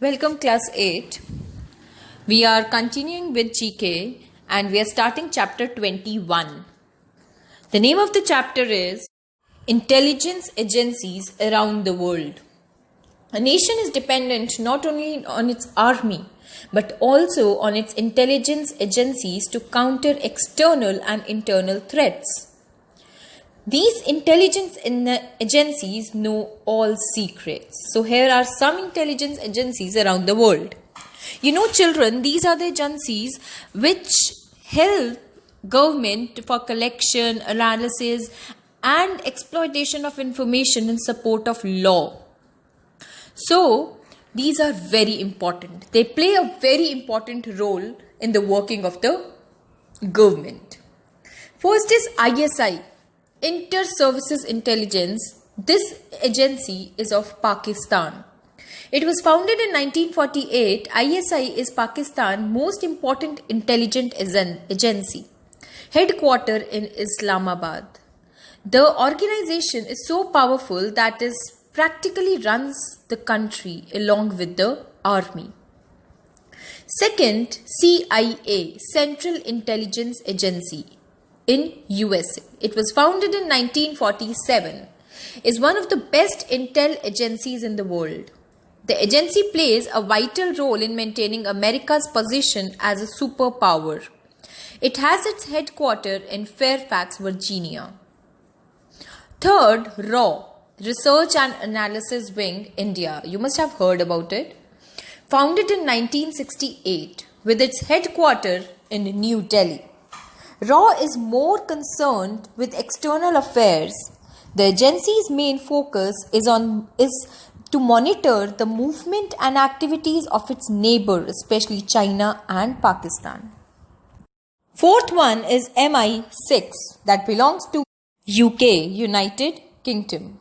Welcome class 8. We are continuing with GK and we are starting chapter 21. The name of the chapter is Intelligence Agencies Around the World. A nation is dependent not only on its army but also on its intelligence agencies to counter external and internal threats. These intelligence agencies know all secrets. So here are some intelligence agencies around the world. You know, children, these are the agencies which help government for collection, analysis and exploitation of information in support of law. So these are very important. They play a very important role in the working of the government. First is ISI. Inter-Services Intelligence. This agency is of Pakistan. It was founded in 1948. ISI is Pakistan's most important intelligence agency, headquartered in Islamabad. The organization is so powerful that it practically runs the country along with the army. Second, CIA, Central Intelligence Agency in USA. It was founded in 1947. Is one of the best intel agencies in the world. The agency plays a vital role in maintaining America's position as a superpower. It has its headquarters in Fairfax, Virginia. Third, RAW, Research and Analysis Wing, India. You must have heard about it. Founded in 1968 with its headquarters in New Delhi. RAW is more concerned with external affairs. The agency's main focus is to monitor the movement and activities of its neighbors, especially China and Pakistan. Fourth one is MI6, that belongs to UK, United Kingdom.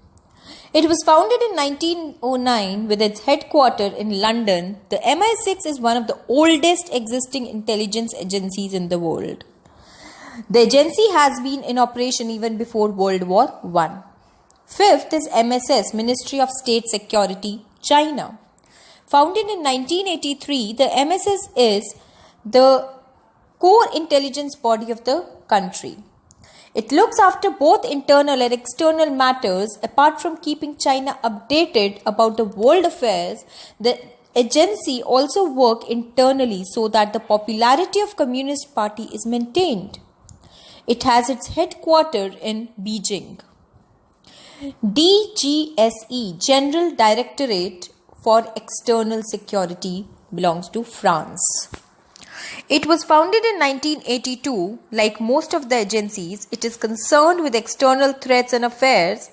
It was founded in 1909 with its headquarters in London. The MI6 is one of the oldest existing intelligence agencies in the world. The agency has been in operation even before World War I. Fifth is MSS, Ministry of State Security, China. Founded in 1983, the MSS is the core intelligence body of the country. It looks after both internal and external matters. Apart from keeping China updated about the world affairs, the agency also works internally so that the popularity of Communist Party is maintained. It has its headquarters in Beijing. DGSE, General Directorate for External Security, belongs to France. It was founded in 1982. Like most of the agencies, it is concerned with external threats and affairs,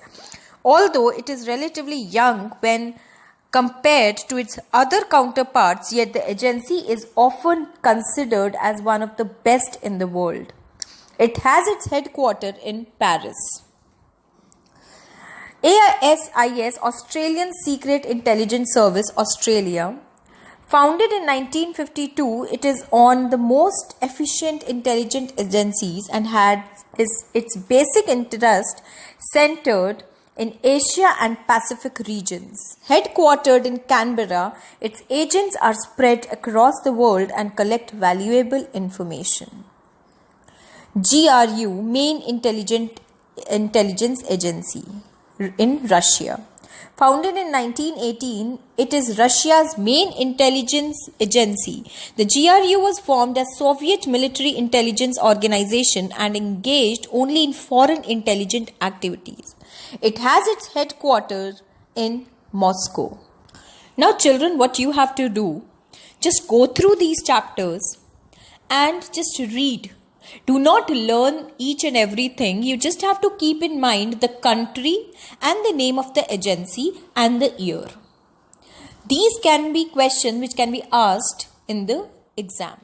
although it is relatively young when compared to its other counterparts, yet the agency is often considered as one of the best in the world. It has its headquarters in Paris. AISIS, Australian Secret Intelligence Service, Australia. Founded in 1952, it is one of the most efficient intelligence agencies and had its basic interest centered in Asia and Pacific regions. Headquartered in Canberra, its agents are spread across the world and collect valuable information. GRU, Main Intelligence Agency in Russia. Founded in 1918, it is Russia's main intelligence agency. The GRU was formed as Soviet military intelligence organization and engaged only in foreign intelligence activities. It has its headquarters in Moscow. Now children, what you have to do, just go through these chapters and just read. Do not learn each and everything. You just have to keep in mind the country and the name of the agency and the year. These can be questions which can be asked in the exam.